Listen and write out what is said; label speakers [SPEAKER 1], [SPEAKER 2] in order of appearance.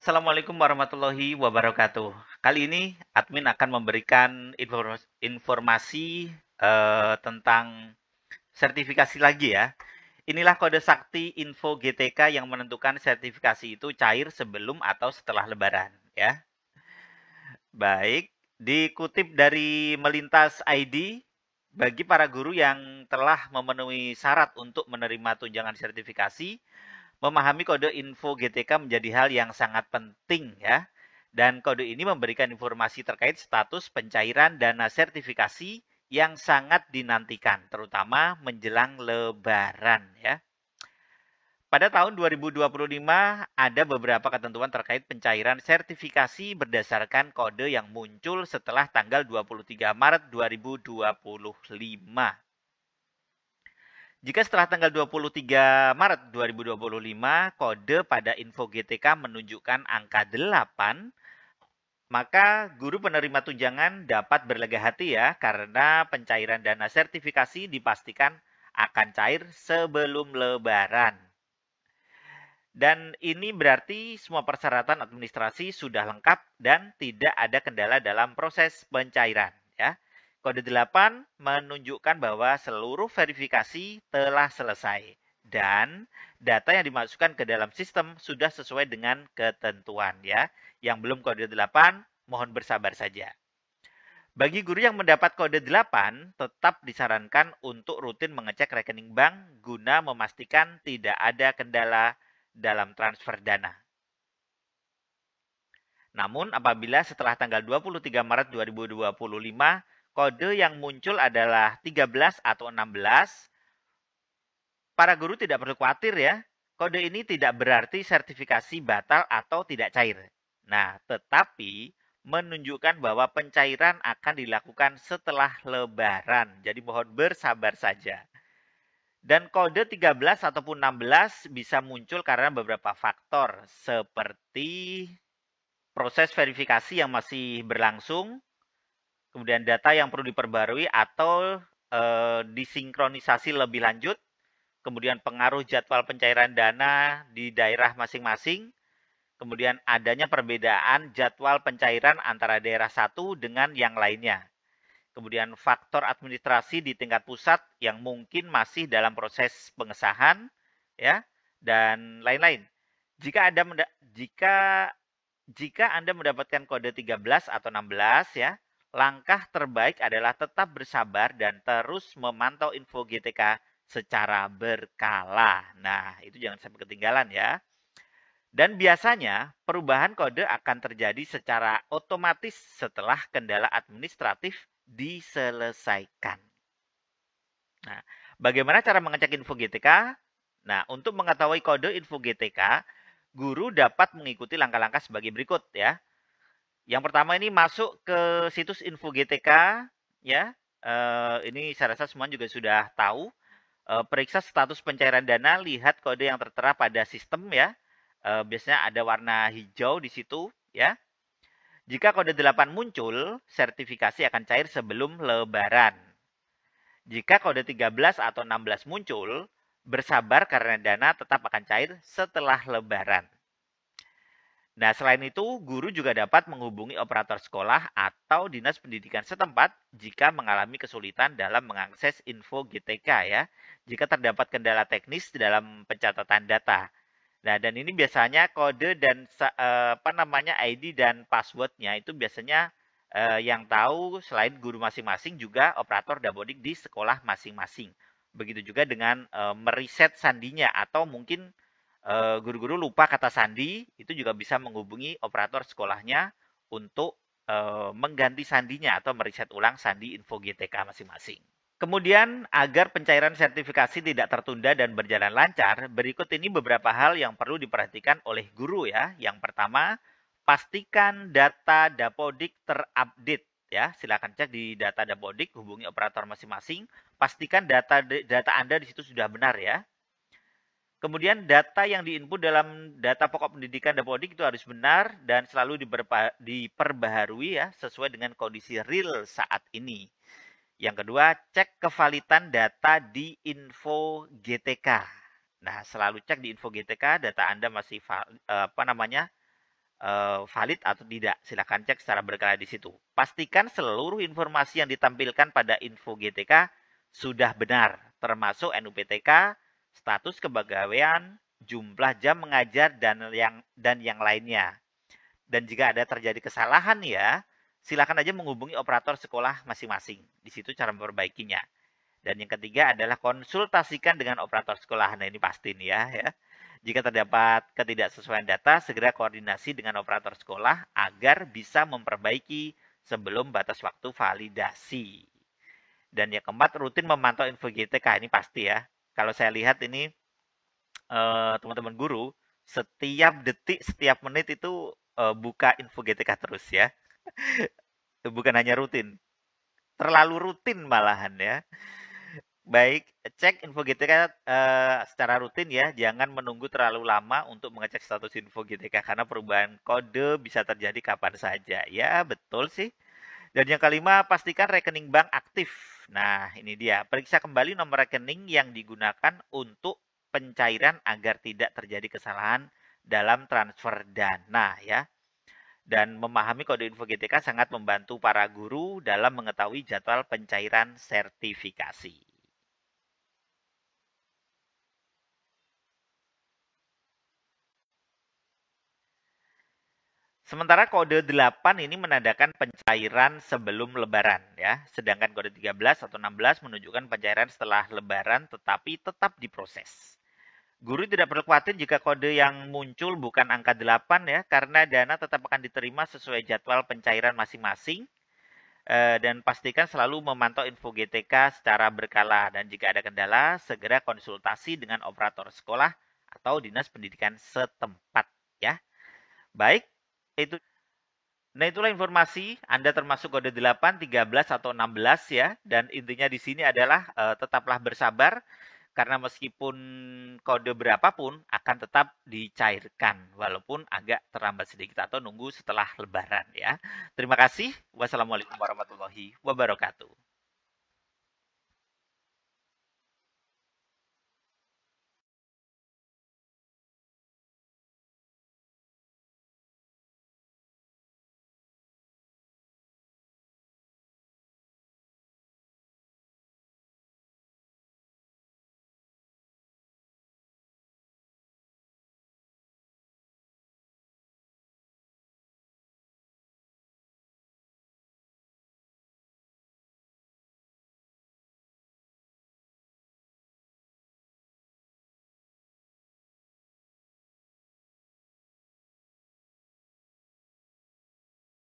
[SPEAKER 1] Assalamualaikum warahmatullahi wabarakatuh. Kali ini admin akan memberikan informasi tentang sertifikasi lagi ya. Inilah kode sakti info GTK yang menentukan sertifikasi itu cair sebelum atau setelah Lebaran ya. Baik, dikutip dari Melintas ID, bagi para guru yang telah memenuhi syarat untuk menerima tunjangan sertifikasi, memahami kode info GTK menjadi hal yang sangat penting ya. Dan kode ini memberikan informasi terkait status pencairan dana sertifikasi yang sangat dinantikan, terutama menjelang Lebaran ya. Pada tahun 2025 ada beberapa ketentuan terkait pencairan sertifikasi berdasarkan kode yang muncul setelah tanggal 23 Maret 2025. Jika setelah tanggal 23 Maret 2025 kode pada info GTK menunjukkan angka 8, maka guru penerima tunjangan dapat berlega hati ya karena pencairan dana sertifikasi dipastikan akan cair sebelum Lebaran. Dan ini berarti semua persyaratan administrasi sudah lengkap dan tidak ada kendala dalam proses pencairan ya. Kode 8 menunjukkan bahwa seluruh verifikasi telah selesai dan data yang dimasukkan ke dalam sistem sudah sesuai dengan ketentuan ya. Yang belum kode 8 mohon bersabar saja. Bagi guru yang mendapat kode 8, tetap disarankan untuk rutin mengecek rekening bank guna memastikan tidak ada kendala dalam transfer dana. Namun apabila setelah tanggal 23 Maret 2025 kode yang muncul adalah 13 atau 16, para guru tidak perlu khawatir ya. Kode ini tidak berarti sertifikasi batal atau tidak cair. Nah, tetapi menunjukkan bahwa pencairan akan dilakukan setelah Lebaran. Jadi mohon bersabar saja. Dan kode 13 ataupun 16 bisa muncul karena beberapa faktor seperti proses verifikasi yang masih berlangsung, kemudian data yang perlu diperbarui atau disinkronisasi lebih lanjut, kemudian pengaruh jadwal pencairan dana di daerah masing-masing, kemudian adanya perbedaan jadwal pencairan antara daerah satu dengan yang lainnya. Kemudian faktor administrasi di tingkat pusat yang mungkin masih dalam proses pengesahan ya dan lain-lain. Jika Anda mendapatkan kode 13 atau 16 ya, langkah terbaik adalah tetap bersabar dan terus memantau info GTK secara berkala. Nah, itu jangan sampai ketinggalan ya. Dan biasanya perubahan kode akan terjadi secara otomatis setelah kendala administratif diselesaikan. Nah, bagaimana cara mengecek info GTK? Nah, untuk mengetahui kode info GTK, guru dapat mengikuti langkah-langkah sebagai berikut ya. Yang pertama ini masuk ke situs info GTK ya. Ini saya rasa semua juga sudah tahu. Periksa status pencairan dana, lihat kode yang tertera pada sistem ya. Biasanya ada warna hijau di situ ya. Jika kode 8 muncul, sertifikasi akan cair sebelum Lebaran. Jika kode 13 atau 16 muncul, bersabar karena dana tetap akan cair setelah Lebaran. Nah, selain itu, guru juga dapat menghubungi operator sekolah atau dinas pendidikan setempat jika mengalami kesulitan dalam mengakses info GTK ya. Jika terdapat kendala teknis dalam pencatatan data. Nah, dan ini biasanya kode dan ID dan passwordnya itu biasanya yang tahu selain guru masing-masing juga operator dapodik di sekolah masing-masing. Begitu juga dengan meriset sandinya atau mungkin guru-guru lupa kata sandi, itu juga bisa menghubungi operator sekolahnya untuk mengganti sandinya atau meriset ulang sandi info GTK masing-masing. Kemudian, agar pencairan sertifikasi tidak tertunda dan berjalan lancar, berikut ini beberapa hal yang perlu diperhatikan oleh guru ya. Yang pertama, pastikan data Dapodik terupdate ya. Silakan cek di data Dapodik, hubungi operator masing-masing, pastikan data Anda di situ sudah benar ya. Kemudian data yang diinput dalam data pokok pendidikan Dapodik itu harus benar dan selalu diperbaharui ya sesuai dengan kondisi real saat ini. Yang kedua, cek kevalidan data di info GTK. Nah, selalu cek di info GTK data Anda masih valid atau tidak. Silakan cek secara berkala di situ. Pastikan seluruh informasi yang ditampilkan pada info GTK sudah benar, termasuk NUPTK, status kepegawaian, jumlah jam mengajar dan yang lainnya. Dan jika ada terjadi kesalahan ya, silakan aja menghubungi operator sekolah masing-masing. Di situ cara memperbaikinya. Dan yang ketiga adalah konsultasikan dengan operator sekolah. Nah, ini pasti nih ya. Jika terdapat ketidaksesuaian data, segera koordinasi dengan operator sekolah agar bisa memperbaiki sebelum batas waktu validasi. Dan yang keempat, rutin memantau info GTK. Ini pasti ya. Kalau saya lihat ini teman-teman guru, setiap detik, setiap menit itu buka info GTK terus ya. Bukan hanya rutin, terlalu rutin malahan ya. Baik, cek info GTK secara rutin ya. Jangan menunggu terlalu lama untuk mengecek status info GTK karena perubahan kode bisa terjadi kapan saja. Ya, betul sih. Dan yang kelima, pastikan rekening bank aktif. Nah, ini dia. Periksa kembali nomor rekening yang digunakan untuk pencairan agar tidak terjadi kesalahan dalam transfer dana ya. Dan memahami kode info GTK sangat membantu para guru dalam mengetahui jadwal pencairan sertifikasi. Sementara kode 8 ini menandakan pencairan sebelum lebaran ya. Sedangkan kode 13 atau 16 menunjukkan pencairan setelah lebaran tetapi tetap diproses. Guru tidak perlu khawatir jika kode yang muncul bukan angka 8 ya, karena dana tetap akan diterima sesuai jadwal pencairan masing-masing. Dan pastikan selalu memantau info GTK secara berkala. Dan jika ada kendala, segera konsultasi dengan operator sekolah atau dinas pendidikan setempat ya. Baik, itu. Nah, itulah informasi Anda termasuk kode 8, 13 atau 16 ya. Dan intinya di sini adalah tetaplah bersabar karena meskipun kode berapapun akan tetap dicairkan walaupun agak terlambat sedikit atau nunggu setelah lebaran ya. Terima kasih. Wassalamualaikum warahmatullahi wabarakatuh.